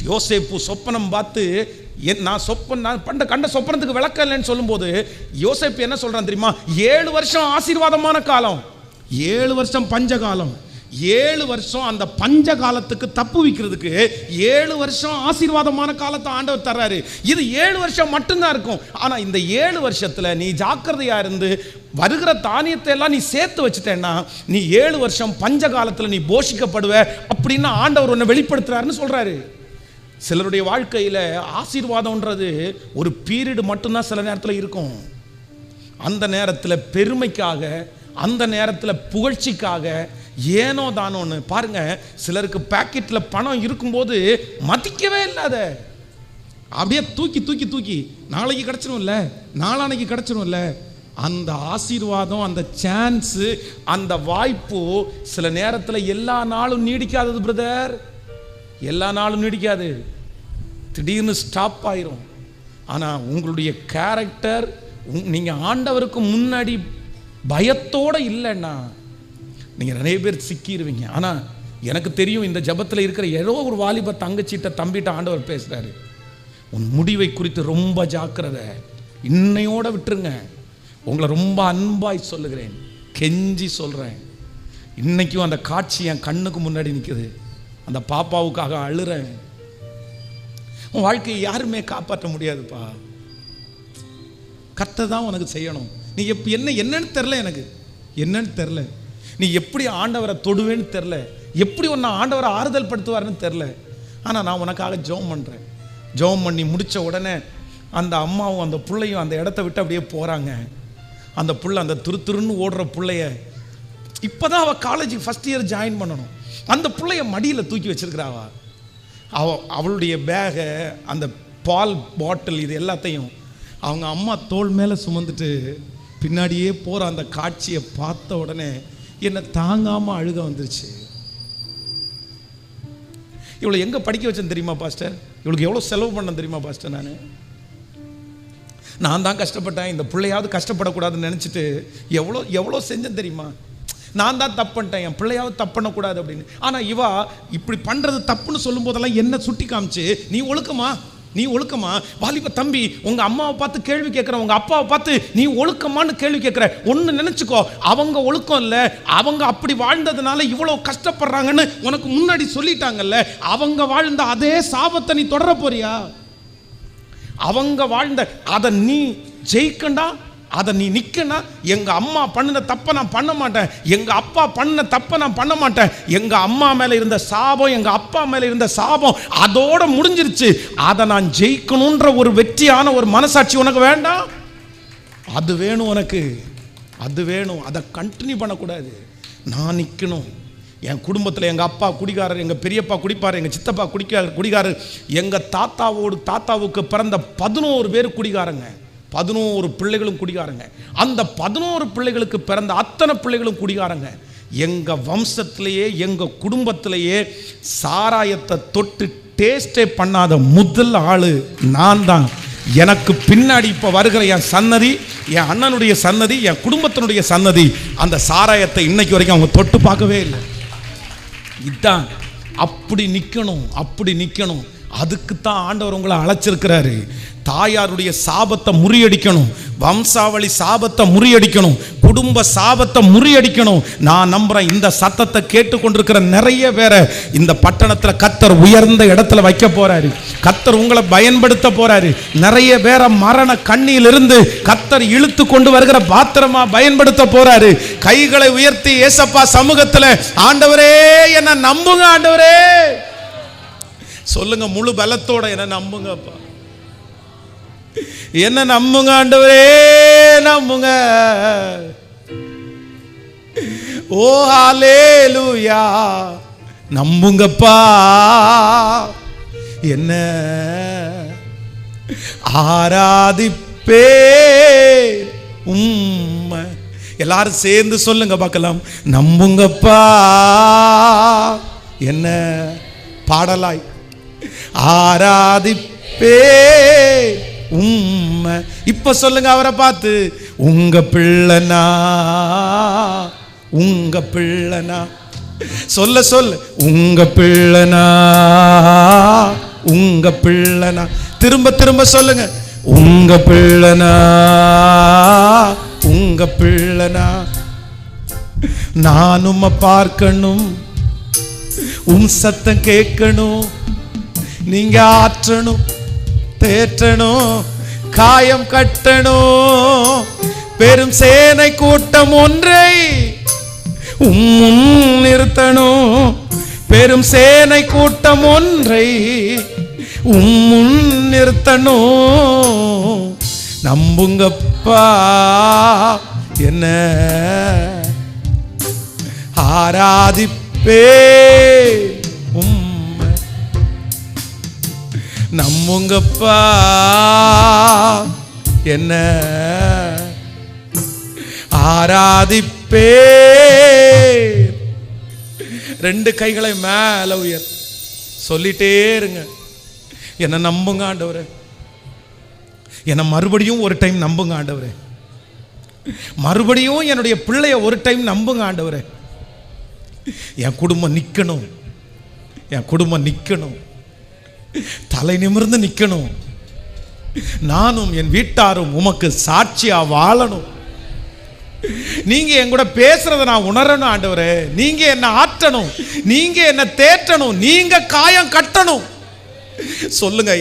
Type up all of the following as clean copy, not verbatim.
யோசேப்பு சொப்பனம் பார்த்து நான் கண்ட சொப்பனத்துக்கு விளக்கம் இல்லைன்னு சொல்லும்போது யோசேப்பு என்ன சொல்றான் தெரியுமா? 7 வருஷம் ஆசீர்வாதமான காலம், 7 வருஷம் பஞ்ச காலம், 7 வருஷம் அந்த பஞ்ச காலத்துக்கு தப்பு வைக்கிறதுக்கு 7 வருஷம் ஆசீர்வாதமான காலத்தை ஆண்டவர் தர்றாரு. இது 7 வருஷம் மட்டும்தான் இருக்கும். ஆனா இந்த 7 வருஷத்துல நீ ஜாக்கிரதையா இருந்து வருகிற தானியத்தை எல்லாம் நீ சேர்த்து வச்சுட்டேன்னா நீ 7 வருஷம் பஞ்ச காலத்துல நீ போஷிக்கப்படுவ அப்படின்னு ஆண்டவர் உன்னை வெளிப்படுத்துறாருன்னு சொல்றாரு. சிலருடைய வாழ்க்கையில ஆசீர்வாதம்ன்றது ஒரு பீரியட் மட்டும்தான் சில நேரத்தில் இருக்கும். அந்த நேரத்தில் பெருமைக்காக, அந்த நேரத்தில் புகழ்ச்சிக்காக, ஏனோ தானோன்னு பாருங்க. சிலருக்கு பாக்கெட்ல பணம் இருக்கும்போது மதிக்கவே இல்லாத அப்படியே தூக்கி தூக்கி தூக்கி நாளைக்கு கிடைச்சிரும்ல, நாளானைக்கு கிடைச்சிரும்ல. அந்த ஆசீர்வாதம், அந்த சான்ஸ், அந்த வாய்ப்பு சில நேரத்தில் எல்லா நாளும் நீடிக்காதது பிரதர், எல்லா நாளும் நீடிக்காது. திடீர்னு ஸ்டாப் ஆயிரும். ஆனால் உங்களுடைய கேரக்டர், நீங்கள் ஆண்டவருக்கு முன்னாடி பயத்தோடு இல்லைன்னா நீங்கள் நிறைய பேர் சிக்கிடுவீங்க. ஆனால் எனக்கு தெரியும் இந்த ஜபத்தில் இருக்கிற ஏதோ ஒரு வாலிப தங்கச்சிட்ட தம்பிட்ட ஆண்டவர் பேசுகிறாரு, உன் முடிவை குறித்து ரொம்ப ஜாக்கிரதை, இன்னையோட விட்டுருங்க. உங்களை ரொம்ப அன்பாய் சொல்லுகிறேன், கெஞ்சி சொல்கிறேன். இன்னைக்கும் அந்த காட்சி என் கண்ணுக்கு முன்னாடி நிற்குது. அந்த பாப்பாவுக்காக அழுறேன். உன் வாழ்க்கையை யாருமே காப்பாற்ற முடியாதுப்பா, கர்த்தர் தான் உனக்கு செய்யணும். நீ என்னன்னு தெரில, எனக்கு என்னன்னு தெரில, நீ எப்படி ஆண்டவரை தொடுவேன்னு தெரில, எப்படி உன்னை ஆண்டவரை ஆறுதல் படுத்துவார்னு தெரில. ஆனால் நான் உனக்காக ஜெபம் பண்ணுறேன். ஜெபம் பண்ணி முடித்த உடனே அந்த அம்மாவும் அந்த பிள்ளையும் அந்த இடத்த விட்டு அப்படியே போகிறாங்க. அந்த பிள்ளை, அந்த துருன்னு ஓடுற பிள்ளைய, இப்போ தான் அவள் காலேஜுக்கு ஃபஸ்ட் இயர் ஜாயின் பண்ணணும். அந்த பிள்ளைய மடியில் தூக்கி வச்சிருக்கிறாவா. அவளுடைய பேகை, அந்த பால் பாட்டில், இது எல்லாத்தையும் அவங்க அம்மா தோள் மேலே சுமந்துட்டு பின்னாடியே போகிற அந்த காட்சியை பார்த்த உடனே என்னை தாங்காமல் அழுக வந்துருச்சு. இவளை எங்கே படிக்க வச்சேன்னு தெரியுமா பாஸ்டர்? இவளுக்கு எவ்வளோ செலவு பண்ண தெரியுமா பாஸ்டர்? நான் தான் கஷ்டப்பட்டேன், இந்த பிள்ளையாவது கஷ்டப்படக்கூடாதுன்னு நினச்சிட்டு எவ்வளோ செஞ்சேன் தெரியுமா? நான் தான் தப்பு பண்ணிட்டேன், என் பிள்ளையாவது தப்பு பண்ணக்கூடாது அப்படின்னு. ஆனால் இவா இப்படி பண்ணுறது தப்புன்னு சொல்லும் போதெல்லாம் என்ன சுட்டி காமிச்சு, நீ ஒழுக்கமா, நீ ஒழுக்கமா, வாலிப தம்பி, உங்கள் அம்மாவை பார்த்து கேள்வி கேட்குற, உங்கள் அப்பாவை பார்த்து நீ ஒழுக்கமானு கேள்வி கேட்குற. ஒன்று நினச்சிக்கோ, அவங்க ஒழுக்கம் இல்லை, அவங்க அப்படி வாழ்ந்ததுனால இவ்வளோ கஷ்டப்படுறாங்கன்னு உனக்கு முன்னாடி சொல்லிட்டாங்கல்ல. அவங்க வாழ்ந்த அதே சாபத்தை நீ தொடர போறியா? அவங்க வாழ்ந்த அதை நீ ஜெயிக்கண்டா, அதை நீ நிற்கனா. எங்கள் அம்மா பண்ணின தப்பை நான் பண்ண மாட்டேன், எங்கள் அப்பா பண்ணின தப்பை நான் பண்ண மாட்டேன். எங்கள் அம்மா மேலே இருந்த சாபம், எங்கள் அப்பா மேலே இருந்த சாபம் அதோட முடிஞ்சிருச்சு. அதை நான் ஜெயிக்கணுன்ற ஒரு வெற்றியான ஒரு மனசாட்சி உனக்கு வேண்டாம்? அது வேணும் உனக்கு, அது வேணும். அதை கண்டினியூ பண்ணக்கூடாது. நான் நிற்கணும். என் குடும்பத்தில் எங்கள் அப்பா குடிகாரர், எங்கள் பெரியப்பா குடிப்பார், எங்கள் சித்தப்பா குடிகாரர், எங்கள் தாத்தாவுக்கு பிறந்த 11 பேர் குடிகாரங்க, 11 பிள்ளைகளும் குடிகாரங்க. அந்த 11 பிள்ளைகளுக்கு பிறந்த அத்தனை பிள்ளைகளும் குடிகாரங்க. எங்கள் வம்சத்திலேயே, எங்கள் குடும்பத்திலேயே சாராயத்தை தொட்டு டேஸ்டே பண்ணாத முதல் ஆள் நான் தான். எனக்கு பின்னாடி இப்போ வருகிற என் சன்னதி, என் அண்ணனுடைய சன்னதி, என் குடும்பத்தினுடைய சன்னதி அந்த சாராயத்தை இன்னைக்கு வரைக்கும் அவங்க தொட்டு பார்க்கவே இல்லை. இதுதான், அப்படி நிற்கணும், அப்படி நிற்கணும். அதுக்குத்தான் ஆண்டவர் உங்களை அழைச்சிருக்கிறாரு. தாயாருடைய சாபத்தை முறியடிக்கணும், வம்சாவளி சாபத்தை முறியடிக்கணும், குடும்ப சாபத்தை முறியடிக்கணும். நான் நம்புறேன் இந்த சத்தத்தை கேட்டுக்கொண்டிருக்கிற நிறைய பேரை இந்த பட்டணத்தில் கர்த்தர் உயர்ந்த இடத்துல வைக்க போறாரு. கர்த்தர் உங்களை பயன்படுத்த போறாரு. நிறைய பேரை மரண கண்ணியிலிருந்து கர்த்தர் இழுத்து கொண்டு வருகிற பாத்திரமா பயன்படுத்த போறாரு. கைகளை உயர்த்தி ஏசப்பா சமூகத்தில், ஆண்டவரே என்ன நம்புங்க, ஆண்டவரே சொல்லுங்க, முழு பலத்தோட என்ன நம்புங்கப்பா, என்ன நம்புங்க ஆண்டவரே, நம்புங்க. ஓ ஹல்லேலூயா, நம்புங்கப்பா, என்ன ஆராதிப்பே உம்மை. எல்லாரும் சேர்ந்து சொல்லுங்க பார்க்கலாம், நம்புங்கப்பா, என்ன பாடலாய் ஆராதிப்பே உம்மை. இப்ப சொல்லுங்க அவரை பார்த்து, உங்க பிள்ளைனா, உங்க பிள்ளைனா, சொல்ல சொல்ல, உங்க பிள்ளைனா, உங்க பிள்ளைனா. திரும்ப திரும்ப சொல்லுங்க, உங்க பிள்ளைனா, உங்க பிள்ளைனா. நானும் பார்க்கணும், சத்தம் கேட்கணும், நீங்க ஆற்றணும், தேற்றணும், காயம் கட்டணும். பெரும் சேனை கூட்டம் ஒன்றை நிறுத்தணும். பெரும் சேனை கூட்டம் ஒன்றை நிறுத்தணும். நம்புங்கப்பா என்ன ஆராதிப்பே. நம்புங்கப்பா என்ன ஆராதிப்பே. ரெண்டு கைகளை மேல உயர் சொல்லிட்டே இருங்க, என்ன நம்புங்க ஆண்டவரே, என்ன மறுபடியும் ஒரு டைம் நம்புங்க ஆண்டவரே, மறுபடியும் என்னுடைய பிள்ளைய ஒரு டைம் நம்புங்க ஆண்டவரே. என் குடும்பம் நிக்கணும், என் குடும்பம் நிக்கணும், தலை நிமிர்ந்து நிக்கணும். நானும் என் வீட்டாரும் உமக்கு சாட்சியா வாழணும். நீங்க என் கூட பேசுறத நான் உணரணும் ஆண்டவரே. நீங்க என்ன ஆற்றணும், நீங்க என்ன தேற்றணும், நீங்க காயம் கட்டணும். சொல்லுங்க,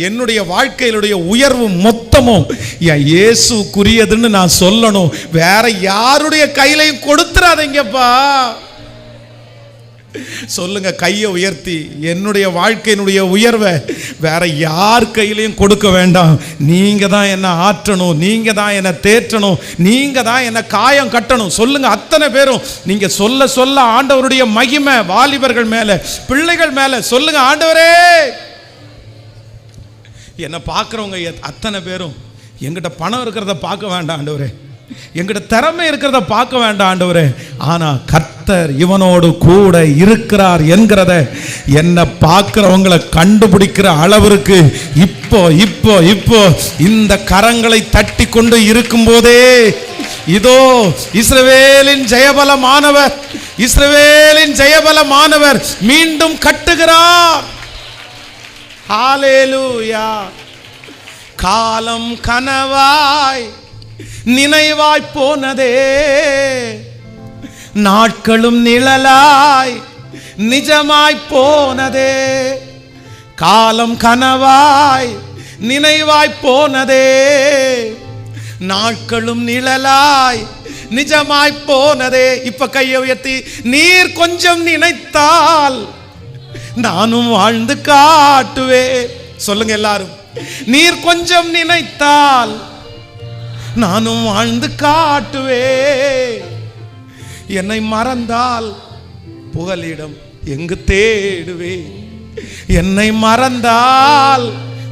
என்னுடைய வாழ்க்கையிலுடைய உயர்வு மொத்தமும் என் இயேசுக்குரியதுன்னு நான் சொல்லணும். வேற யாருடைய கையிலையும் கொடுத்துறாதீங்கப்பா. சொல்லுங்க கையை உயர்த்தி, என்னுடைய வாழ்க்கையினுடைய உயர்வை வேற யார் கையிலையும் கொடுக்க வேண்டாம். நீங்க தான் என்ன ஆற்றணும், நீங்க தான் என்ன தேற்றணும், நீங்க தான் என்ன காயம் கட்டணும். சொல்லுங்க அத்தனை பேரும் நீங்க சொல்ல சொல்ல ஆண்டவருடைய மகிமை வாலிபர்கள் மேல, பிள்ளைகள் மேல சொல்லுங்க. ஆண்டவரே, என்ன பார்க்குறவங்க அத்தனை பேரும் எங்கிட்ட பணம் இருக்கிறத பார்க்க வேண்டாம் ஆண்டவரே, எங்கிட்ட திறமை இருக்கிறத பார்க்க வேண்டாம் ஆண்டவரே, ஆனா கர்த்தர் இவனோடு கூட இருக்கிறார் என்கிறத என்ன பார்க்கிறவங்களை கண்டுபிடிக்கிற அளவிற்கு இப்போ இப்போ இப்போ இந்த கரங்களை தட்டி கொண்டு இருக்கும் போதே இதோ இஸ்ரவேலின் ஜெயபலமானவர், இஸ்ரவேலின் ஜெயபலமானவர் மீண்டும் கட்டுகிறார். ஹல்லேலூயா. காலம் கனவாய் நினைவாய் போனதே, நாட்களும் நிழலாய் நிஜமாய் போனதே. காலம் கனவாய் நினைவாய் போனதே, நாட்களும் நிழலாய் நிஜமாய் போனதே. இப்ப கையை உயர்த்தி, நீர் கொஞ்சம் நினைத்தால் நானும் வாழ்ந்து காட்டுவேன். சொல்லுங்க எல்லாரும், நீர் கொஞ்சம் நினைத்தால் நானும் வாழ்ந்து காட்டுவே. என்னை மறந்தால் புகலிடம் எங்கு தேடுவே, என்னை மறந்தால்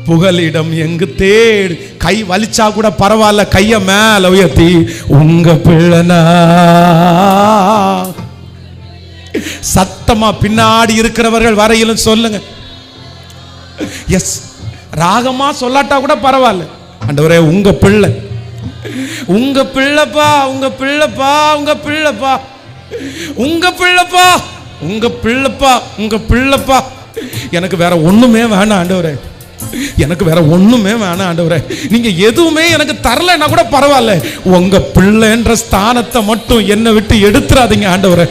புகலிடம் எங்கு தேடு. கை வலிச்சா கூட பரவாயில்ல, கைய மேல உயர்த்தி, உங்க பிள்ளைனா. சத்தமா பின்னாடி இருக்கிறவர்கள் வரையிலும் சொல்லுங்க. எஸ், ராகமா சொல்லாட்டா கூட பரவாயில்ல. ஆண்டவரே, உங்க பிள்ளை, உங்க பிள்ளைப்பா, உங்க பிள்ளைப்பா, உங்க பிள்ளைப்பா, உங்க பிள்ளைப்பா, உங்க பிள்ளைப்பா, உங்க பிள்ளைப்பா. எனக்கு வேற ஒண்ணுமே வேணாம் ஆண்டவரே, எனக்கு வேற ஒண்ணுமே வேணாம் ஆண்டவரே. நீங்க எதுவுமே எனக்கு தரலன்னா கூட பரவாயில்ல, உங்க பிள்ளைன்ற ஸ்தானத்தை மட்டும் என்னை விட்டு எடுத்துறாதீங்க ஆண்டவரே.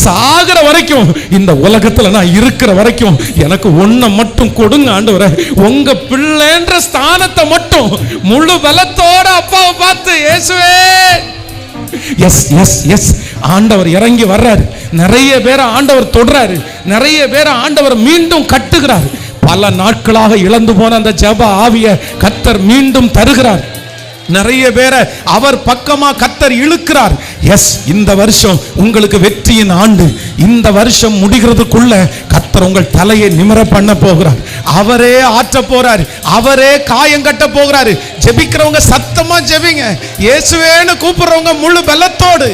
சாகிற வரைக்கும், இந்த உலகத்துல நான் இருக்கிற வரைக்கும் எனக்கு ஒன்ன மட்டும் கொடுங்க ஆண்டவரே. உங்க பிள்ளைன்ற ஸ்தானத்தை மட்டும் முழு பலத்தோட அப்பாவை பார்த்து, இயேசுவே. எஸ் எஸ் எஸ், ஆண்டவர் இறங்கி வர்றாரு. நிறைய பேரை ஆண்டவர் தொடுறாரு, நிறைய பேரை ஆண்டவர் மீண்டும் கட்டுகிறார். பல நாட்களாக இழந்து போன அந்த ஜெப ஆவிய கர்த்தர் மீண்டும் தருகிறார். நிறைய பேரை அவர் பக்கமா கர்த்தர் இழுக்கிறார். எஸ், இந்த வருஷம் உங்களுக்கு வெற்றியின் ஆண்டு. இந்த வருஷம் முடிகிறதுக்குள்ள கர்த்தர் உங்கள் தலையை நிமிர பண்ண போகிறார். அவரே ஆற்ற போறாரு, அவரே காயம் கட்ட போகிறாரு. ஜெபிக்கிறவங்க சத்தமா ஜெபிங்க, இயேசுவேன்னு கூப்பிடுறவங்க முழு பலத்தோடு.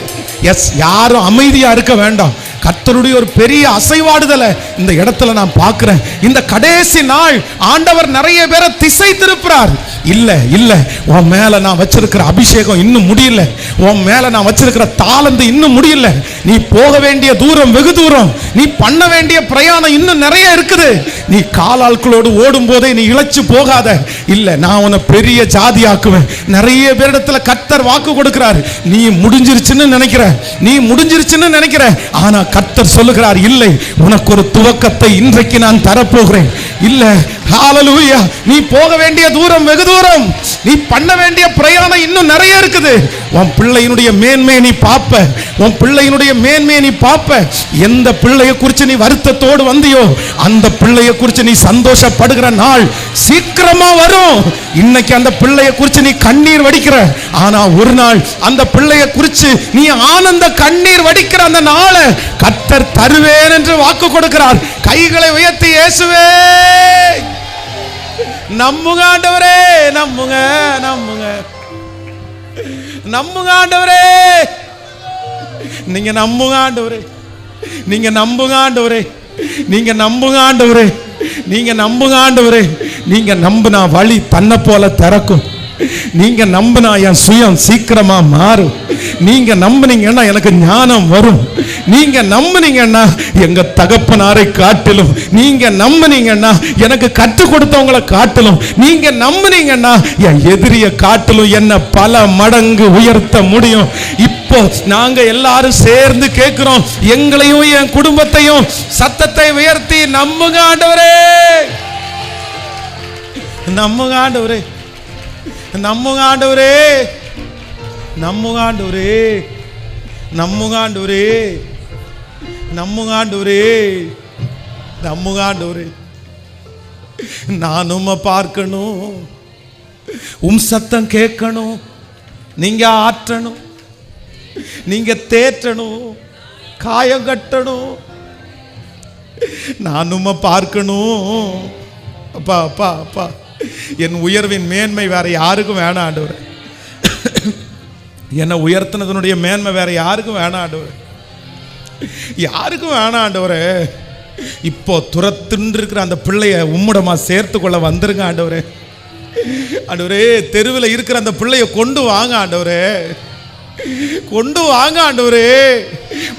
எஸ், யாரும் அமைதியா இருக்க வேண்டாம். கர்த்தருடைய ஒரு பெரிய அசைவாடுதலை இந்த இடத்துல நான் பார்க்கிறேன். இந்த கடைசி நாள் ஆண்டவர் நிறைய பேரை திசை திருப்புறார். இல்ல இல்ல, உன் மேல நான் வச்சிருக்கிற அபிஷேகம் இன்னும் முடியல, உன் மேல நான் வச்சிருக்கிற தாளந்து இன்னும் முடியல, நீ போக வேண்டிய தூரம் வெகு தூரம், நீ பண்ண வேண்டிய பிரயாணம் இன்னும் நிறைய இருக்குது, நீ காலாட்களோடு ஓடும் போதே நீ இழைச்சு போகாத, இல்ல நான் உன்னை பெரிய ஜாதி ஆக்குவேன். நிறைய பேரிடத்துல கர்த்தர் வாக்கு கொடுக்கிறார், நீ முடிஞ்சிருச்சுன்னு நினைக்கிற, நீ முடிஞ்சிருச்சுன்னு நினைக்கிற, ஆனா கர்த்தர் சொல்லுகிறார், இல்லை, உனக்கு ஒரு துவக்கத்தை இன்றைக்கு நான் தரப்போகிறேன். இல்ல, ஹalleluya, நீ போக வேண்டிய தூரம் வெகு தூரம், நீ பண்ண வேண்டிய பிரயாணம் இன்னும் நிறைய இருக்குது. உன் பிள்ளையினுடைய மேன்மையை நீ பாப்ப, உன் பிள்ளையினுடைய மேன்மையை நீ பாப்ப. எந்த பிள்ளையை குறித்து நீ வருத்தத்தோடு வந்தியோ அந்த பிள்ளையை குறித்து நீ சந்தோஷப்படுகிற நாள் சீக்கிரமா வரும். இன்னைக்கு அந்த பிள்ளையை குறித்து நீ கண்ணீர் வடிக்கிற, ஆனா ஒரு நாள் அந்த பிள்ளையை குறித்து நீ ஆனந்த கண்ணீர் வடிக்கிற அந்த நாளை கர்த்தர் தருவேன் என்று வாக்கு கொடுக்கிறார். கைகளை உயர்த்தி இயேசுவே நம்புங்க ஆண்டவரே, நம்புங்க நம்புங்க நம்புங்க ஆண்டவரே, நீங்க நம்புங்க ஆண்டவரே, நீங்க நம்புங்க ஆண்டவரே, நீங்க நம்புங்க ஆண்டவரே, நீங்க நம்புங்க ஆண்டவரே. நீங்க நம்பினா வழி தன்னை போல திறக்கும். நீங்க நம்பினா என் சுயம் சீக்கிரமா மாறும். நீங்க நம்பினீங்கன்னா எனக்கு ஞானம் வரும். நீங்க நம்பினீங்கன்னா எங்க தகப்பனாரை காட்டிலும், நீங்க நம்பினீங்கன்னா எனக்கு கற்றுக் கொடுத்தவங்களை காட்டிலும், நீங்க நம்பினீங்கன்னா என் எதிரிய காட்டிலும் என்ன பல மடங்கு உயர்த்த முடியும். இப்போ நாங்க எல்லாரும் சேர்ந்து கேட்கிறோம், எங்களையும் என் குடும்பத்தையும் சத்தத்தை உயர்த்தி நம்புங்க ஆண்டவரே, நம்புங்க ஆண்டவரே, நம்புங்க ஆண்டவரே, நம்புங்க ஆண்டவரே, நம்புங்க ஆண்டவரே, நம்புங்க ஆண்டவரே, நம்புங்க ஆண்டவரே. நான் உம்மை பார்க்கணும், உம் சத்தம் கேட்கணும், நீங்க ஆற்றணும், நீங்க தேற்றணும், காயம் கட்டணும். நான் உம்மை பார்க்கணும். அப்பா அப்பா அப்பா, என் உயர்வின் மேன்மை வேற யாருக்கும் வேணாம் ஆண்டவரே, என்னை உயர்த்தினதனுடைய மேன்மை வேற யாருக்கும் வேணாம் ஆண்டவரே, யாருக்கும் வேணாம் ஆண்டவரே. இப்போ துரத்துன்னு இருக்கிற அந்த பிள்ளைய உம்முடமா சேர்த்து கொள்ள வந்துருங்க ஆண்டவரே. ஆண்டவரே, தெருவில் இருக்கிற அந்த பிள்ளைய கொண்டு வாங்க ஆண்டவரே, கொண்டு வாங்க ஆண்டவரே.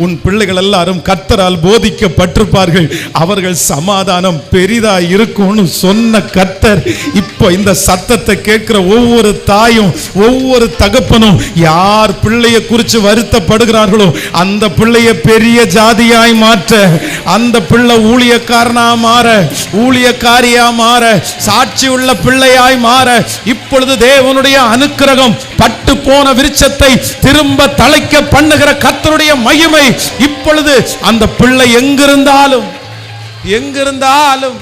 உன் பிள்ளைகள் எல்லாரும் கர்த்தரால் போதிக்கப்பட்டிருப்பார்கள், அவர்கள் சமாதானம் பெரிதா இருக்கும்னு சொன்ன கர்த்தர் இப்போ இந்த சத்தத்தை கேட்கிற ஒவ்வொரு தாயும் ஒவ்வொரு தகப்பனும் யார் பிள்ளையை குறித்து வருத்தப்படுகிறார்களோ அந்த பிள்ளையை பெரிய ஜாதியாய் மாற்ற, அந்த பிள்ளை ஊழியக்காரனா மாற, ஊழியக்காரியா மாற, சாட்சி உள்ள பிள்ளையாய் மாற இப்பொழுது தேவனுடைய அனுக்கிரகம் பட்டு போன விருட்சத்தை திரும்ப தழைக்க பண்ணுகிற கர்த்தருடைய மகிமை இப்பொழுது அந்த பிள்ளை எங்கிருந்தாலும் எங்கிருந்தாலும்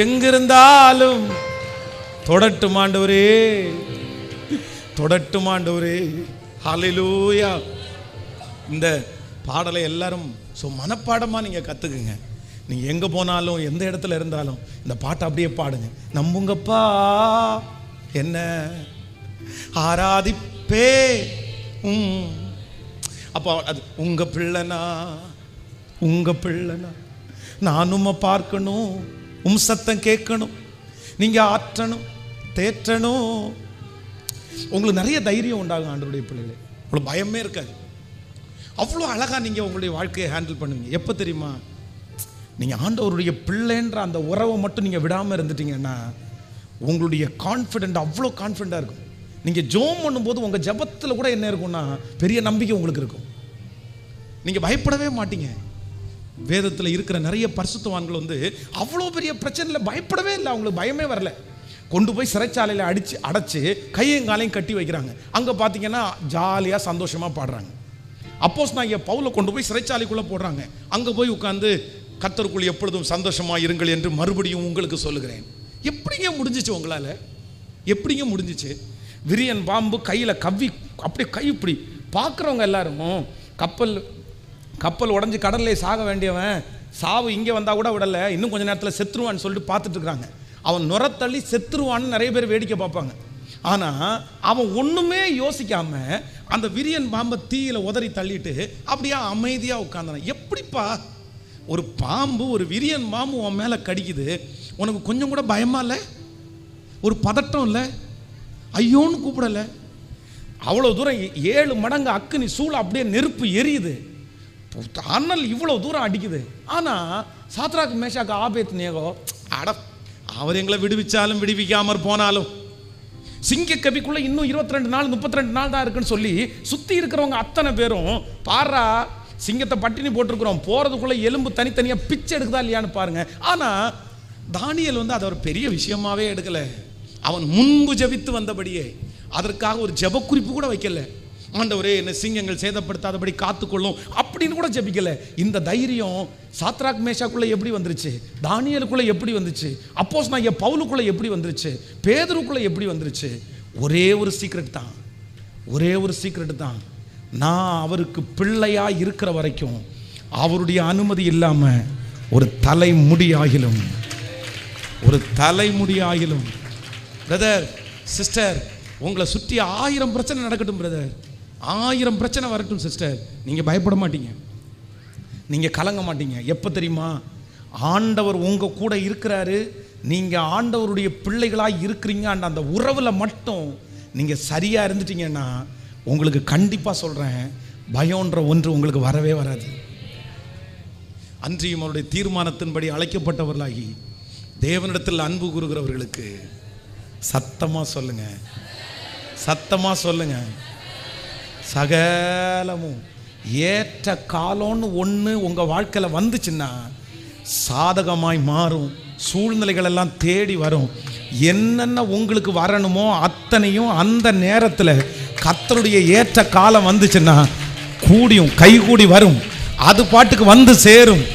எங்கிருந்தாலும் தொடட்டும் ஆண்டவரே, தொடட்டும் ஆண்டவரே. ஹல்லேலூயா. இந்த பாடலை எல்லாரும் மனப்பாடமா நீங்க கத்துக்குங்க. நீங்க எங்க போனாலும் எந்த இடத்துல இருந்தாலும் இந்த பாட்டை அப்படியே பாடுங்க. நம்புங்கப்பா என்ன ஆராதிப்பே, அப்போ அது உங்க பிள்ளைனா, உங்க பிள்ளைனா நானும் பார்க்கணும், உம் சத்தம் கேட்கணும், நீங்க ஆற்றணும், தேற்றணும். உங்களுக்கு நிறைய தைரியம் உண்டாகும் ஆண்டவருடைய பிள்ளைகளே, உங்களுக்கு பயமே இருக்காது. அவ்வளோ அழகா நீங்க உங்களுடைய வாழ்க்கையை ஹேண்டில் பண்ணுவீங்க. எப்போ தெரியுமா? நீங்க ஆண்டவருடைய பிள்ளைன்ற அந்த உறவை மட்டும் நீங்க விடாம இருந்துட்டீங்கன்னா உங்களுடைய கான்ஃபிடென்ட் அவ்வளோ கான்ஃபிடென்ட்டாக இருக்கும். நீங்கள் ஜோம் பண்ணும்போது உங்கள் ஜபத்தில் கூட என்ன இருக்கும்னா பெரிய நம்பிக்கை உங்களுக்கு இருக்கும். நீங்கள் பயப்படவே மாட்டீங்க. வேதத்தில் இருக்கிற நிறைய பரிசுத்தவான்கள் அவ்வளோ பெரிய பிரச்சனையில் பயப்படவே இல்லை, அவங்களுக்கு பயமே வரல. கொண்டு போய் சிறைச்சாலையில் அடைச்சி கையும் காலையும் கட்டி வைக்கிறாங்க. அங்கே பார்த்தீங்கன்னா ஜாலியாக சந்தோஷமாக பாடுறாங்க. அப்போஸ்தலனாகிய பவுலை கொண்டு போய் சிறைச்சாலைக்குள்ளே போடுறாங்க. அங்கே போய் உட்காந்து கர்த்தருக்குள் எப்பொழுதும் சந்தோஷமாக இருங்கள் என்று மறுபடியும் உங்களுக்கு சொல்லுகிறேன். எப்படிங்க முடிஞ்சிச்சு உங்களால்? எப்படிங்க முடிஞ்சிச்சு? விரியன் பாம்பு கையில் கவ்வி அப்படியே கை இப்படி பார்க்குறவங்க எல்லாரும் கப்பல் உடஞ்சி கடல்லே சாக வேண்டியவன் சாவு இங்கே வந்தால் கூட விடலை, இன்னும் கொஞ்சம் நேரத்தில் செத்துருவான்னு சொல்லிட்டு பார்த்துட்டு இருக்கிறாங்க. அவன் நுரத்தள்ளி செத்துருவான்னு நிறைய பேர் வேடிக்கை பார்ப்பாங்க. ஆனால் அவன் ஒன்றுமே யோசிக்காமல் அந்த விரியன் பாம்பை தீயில உதறி தள்ளிட்டு அப்படியே அமைதியாக உட்கார்ந்தான். எப்படிப்பா ஒரு பாம்பு, ஒரு விரியன் பாம்பு உன் மேலே கடிக்குது, உனக்கு கொஞ்சம் கூட பயமா இல்லை? ஒரு பதட்டம் இல்லை, ஐயோன்னு கூப்பிடலை. அவ்வளோ தூரம் 7 மடங்கு அக்கினி சூழ அப்படியே நெருப்பு எரியுது, அனல் இவ்வளோ தூரம் அடிக்குது. ஆனால் சாத்ராக் மேஷாக் ஆபேத்நேகோ, அட அவர் எங்களை விடுவிச்சாலும் விடுவிக்காமற் போனாலும் சிங்க கபிக்குள்ள இன்னும் 22 நாள் 32 நாள் தான் இருக்குன்னு சொல்லி சுற்றி இருக்கிறவங்க அத்தனை பேரும் பாரா சிங்கத்தை பட்டினி போட்டிருக்கிறோம், போகிறதுக்குள்ளே எலும்பு தனித்தனியாக பிச்சை எடுக்குதா இல்லையான்னு பாருங்க. ஆனால் தானியேல் அதை ஒரு பெரிய விஷயமாவே எடுக்கலை. அவன் முன்பு ஜெபித்து வந்தபடியே அதற்காக ஒரு ஜெப குறிப்பு கூட வைக்கல. ஆண்டவரே என்ன சிங்கங்கள் சேதப்படுத்தாதபடி காத்துக்கொள்ளும் அப்படின்னு கூட ஜெபிக்கல. இந்த தைரியம் சாத்ராக் மேஷாக்குள்ள எப்படி வந்துருச்சு, தானியேலுக்குள்ள எப்படி வந்துச்சு, அப்போஸ்தலனாகிய பவுலுக்குள்ள எப்படி வந்துருச்சு, பேதுருக்குள்ள எப்படி வந்துருச்சு? ஒரே ஒரு சீக்ரெட் தான், ஒரே ஒரு சீக்ரெட் தான். நான் அவருக்கு பிள்ளையா இருக்கிற வரைக்கும் அவருடைய அனுமதி இல்லாம ஒரு தலைமுடியாகிலும், ஒரு தலைமுடியாகிலும். பிரதர் சிஸ்டர், உங்களை சுற்றி 1000 பிரச்சனை நடக்கட்டும் பிரதர், 1000 பிரச்சனை வரட்டும் சிஸ்டர், நீங்கள் பயப்பட மாட்டீங்க, நீங்கள் கலங்க மாட்டீங்க. எப்போ தெரியுமா? ஆண்டவர் உங்கள் கூட இருக்கிறாரு, நீங்கள் ஆண்டவருடைய பிள்ளைகளாக இருக்கிறீங்க. அந்த உறவில் மட்டும் நீங்கள் சரியாக இருந்துட்டீங்கன்னா உங்களுக்கு கண்டிப்பாக சொல்கிறேன், பயம்ன்ற ஒன்று உங்களுக்கு வரவே வராது. அன்றியும் அவருடைய தீர்மானத்தின்படி அழைக்கப்பட்டவர்களாகி தேவனிடத்தில் அன்பு கூறுகிறவர்களுக்கு சத்தமாக சொல்லுங்க, சத்தமாக சொல்லுங்க, சகலமும் ஏற்ற காலம்னு ஒன்று உங்கள் வாழ்க்கையில் வந்துச்சுன்னா சாதகமாய் மாறும். சூழ்நிலைகள் எல்லாம் தேடி வரும். என்னென்ன உங்களுக்கு வரணுமோ அத்தனையும் அந்த நேரத்தில் கர்த்தருடைய ஏற்ற காலம் வந்துச்சுன்னா கூடியும் கைகூடி வரும். அது பாட்டுக்கு வந்து சேரும்.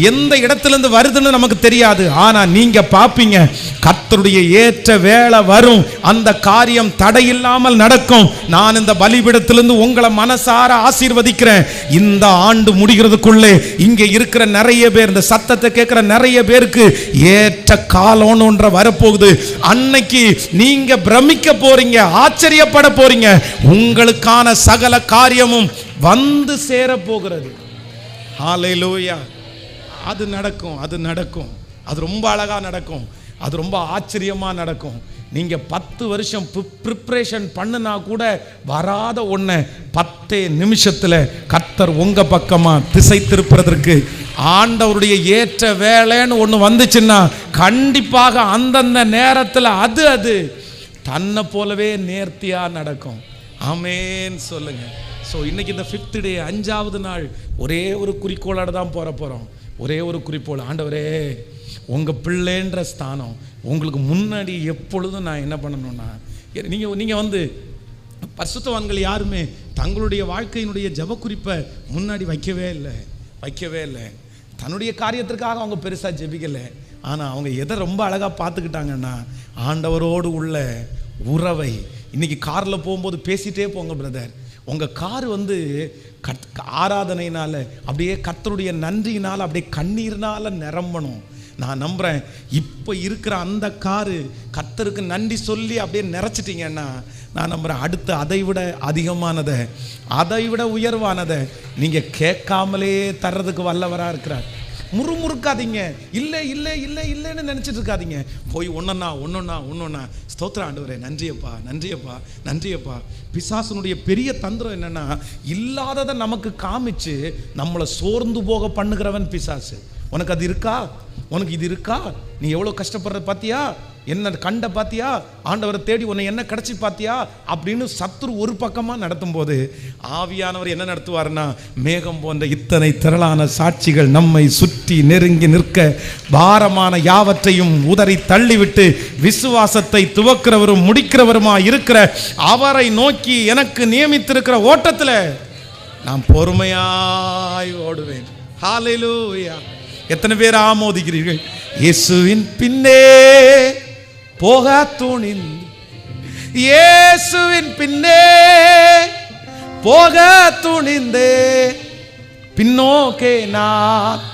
எந்த இடத்துலேருந்து வருதுன்னு நமக்கு தெரியாது, ஆனால் நீங்க பார்ப்பீங்க கர்த்தருடைய ஏற்ற வேளை வரும், அந்த காரியம் தடையில்லாமல் நடக்கும். நான் இந்த பலிபீடத்திலிருந்து உங்களை மனசார ஆசீர்வதிக்கிறேன். இந்த ஆண்டு முடிகிறதுக்குள்ளே இங்கே இருக்கிற நிறைய பேர், இந்த சத்தத்தை கேட்கிற நிறைய பேருக்கு ஏற்ற காலம்னு ஒன்று வரப்போகுது. அன்னைக்கு நீங்க பிரமிக்க போறீங்க, ஆச்சரியப்பட போறீங்க. உங்களுக்கான சகல காரியமும் வந்து சேர போகிறது. ஹல்லேலூயா. அது நடக்கும், அது நடக்கும், அது ரொம்ப அழகா நடக்கும், அது ரொம்ப ஆச்சரியமா நடக்கும். நீங்க 10 வருஷம் ப்ரிப்பரேஷன் பண்ணுனா கூட வராத ஒன்றை 10 நிமிஷத்துல கர்த்தர் உங்க பக்கமா திசை திருப்புறதற்கு ஆண்டவருடைய ஏற்ற வேலைன்னு ஒன்று வந்துச்சுன்னா கண்டிப்பாக அந்தந்த நேரத்தில் அது தன்னை போலவே நேர்த்தியா நடக்கும். ஆமேன் சொல்லுங்க. ஸோ இன்னைக்கு இந்த 5th டே 5வது நாள் ஒரே ஒரு குறிக்கோளோட தான் போகிறோம். ஒரே ஒரு குறிக்கோள், ஆண்டவரே உங்கள் பிள்ளைன்ற ஸ்தானம் உங்களுக்கு முன்னாடி எப்பொழுதும் நான் என்ன பண்ணணும்னா, நீங்கள் பரிசுத்தவான்கள் யாருமே தங்களுடைய வாழ்க்கையினுடைய ஜெப குறிப்பை முன்னாடி வைக்கவே இல்லை. தன்னுடைய காரியத்திற்காக அவங்க பெருசாக ஜெபிக்கலை. ஆனால் அவங்க எதை ரொம்ப அழகாக பார்த்துக்கிட்டாங்கன்னா ஆண்டவரோடு உள்ள உறவை. இன்னைக்கு காரில் போகும்போது பேசிகிட்டே போங்க பிரதர். உங்கள் கார் ஆராதனையினால் அப்படியே கர்த்தருடைய நன்றியினால் அப்படியே கண்ணீர்னால நிரம்பணும். நான் நம்புகிறேன் இப்போ இருக்கிற அந்த காரு கர்த்தருக்கு நன்றி சொல்லி அப்படியே நிறைச்சிட்டிங்கன்னா நான் நம்புகிறேன் அடுத்து அதை விட அதிகமானதை, அதை விட உயர்வானதை நீங்கள் கேட்காமலே தர்றதுக்கு வல்லவராக இருக்கிறார். முறுமுறுக்காதீங்க, இல்லைன்னு நினச்சிட்டு இருக்காதீங்க. போய் ஒன்னொன்னா ஸ்தோத்திரம் ஆண்டவரே, நன்றியப்பா. பிசாசனுடைய பெரிய தந்திரம் என்னன்னா, இல்லாததை நமக்கு காமிச்சு நம்மளை சோர்ந்து போக பண்ணுகிறவன் பிசாசு. உனக்கு அது இருக்கா, உனக்கு இது இருக்கா, நீ எவ்வளோ கஷ்டப்படுற பாத்தியா, என்ன கண்ட பாத்தியா, ஆண்டவரை தேடி உன்னை என்ன கிடைச்சி பாத்தியா அப்படின்னு சத்துரு ஒரு பக்கமாக நடத்தும் போது ஆவியானவர் என்ன நடத்துவார்னா, மேகம் போன்ற இத்தனை திரளான சாட்சிகள் நம்மை சுற்றி நெருங்கி நிற்க பாரமான யாவற்றையும் உதறி தள்ளிவிட்டு விசுவாசத்தை துவக்கிறவரும் முடிக்கிறவருமா இருக்கிற அவரை நோக்கி எனக்கு நியமித்திருக்கிற ஓட்டத்தில் நான் பொறுமையாய் ஓடுவேன். ஹல்லேலூயா. எத்தனை பேர் ஆமோதிக்கிறீர்கள்? இயேசுவின் பின்னே போக துணிந்து, இயேசுவின் பின்னே போக துணிந்தே, பின்னோக்கே நான்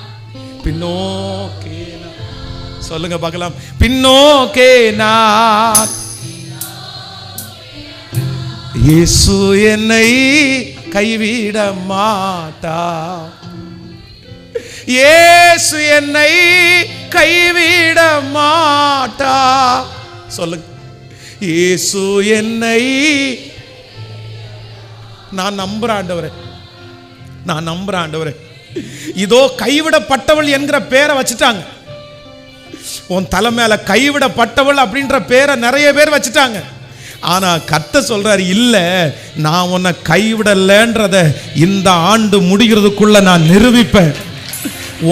சொல்லுங்க பார்க்கலாம். பின்னோக்கே நான், இயேசு என்னை கைவிட மாட்டார், இயேசு என்னை கைவிட மாட்டார். சொல்லுங்க, இயேசு என்னை, நான் நம்புறேன் ஆண்டவரே, நான் நம்புறேன் ஆண்டவரே. இதோ கைவிடப்பட்டவள் என்கிற பேரை வச்சுட்டாங்க. உன் தலை மேல கைவிடப்பட்டவள் அப்படின்ற பேரை நிறைய பேர் வச்சுட்டாங்க. ஆனா கர்த்தர் சொல்றாரு, இல்ல, நான் உன்னை கைவிடலன்றத இந்த ஆண்டு முடிகிறதுக்குள்ள நான் நிரூபிப்பேன்.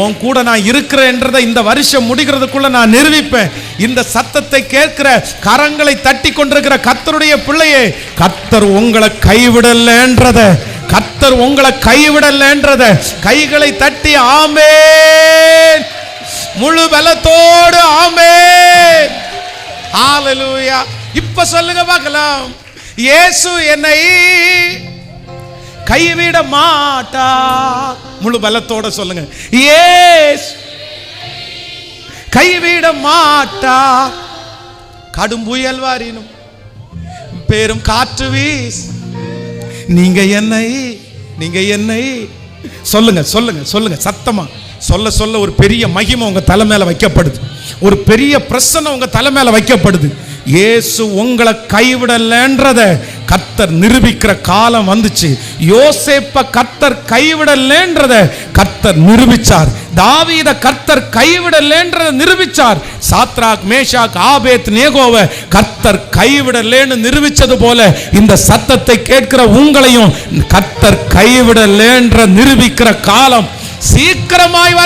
உன் கூட நான் இருக்கிறேன்றதை இந்த வருஷம் முடிகிறதுக்குள்ள நான் நிரூபிப்பேன். இந்த சத்தத்தை கேட்கிற கரங்களை தட்டி கொண்டிருக்கிற கர்த்தருடைய பிள்ளையே, கர்த்தர் உங்களை கைவிடலன்றத, கர்த்தர் உங்களை கைவிடலன்றத கைகளை தட்டி ஆமென், முழு பலத்தோடு ஆமென், ஹalleluya. இப்ப சொல்லுங்க பார்க்கலாம், இயேசு என்னை கைவிட மாட்டார். முழு பலத்தோட சொல்லுங்க, இயேசு கைவிட மாட்டார். கடும் புயல் வாரினும் பெரும் காற்று வீஸ், நீங்க என்னை சொல்லுங்க சொல்லுங்க சொல்லுங்க சத்தமா சொல்ல சொல்ல ஒரு பெரிய மகிமை உங்க தலை மேல வைக்கப்படுது, ஒரு பெரிய பிரசன்னம் உங்க தலை மேல வைக்கப்படுது. இயேசு உங்களை கைவிடலன்றத கர்த்தர் நிரூபிக்கிற காலம் வந்துச்சு. யோசேப்ப கர்த்தர் கைவிடலன்றத கர்த்தர் நிரூபிச்சார். தாவீத கர்த்தர் கைவிடலன்றத நிரூபிச்சார். சாத்ராக், மேஷாக், ஆபேத் நேகோவை கர்த்தர் கைவிடலன்னு நிரூபிச்சது போல இந்த சத்தத்தை கேட்கிற உங்களையும் கர்த்தர் கைவிடலன்ற நிரூபிக்கிற காலம் சீக்கிரமாய்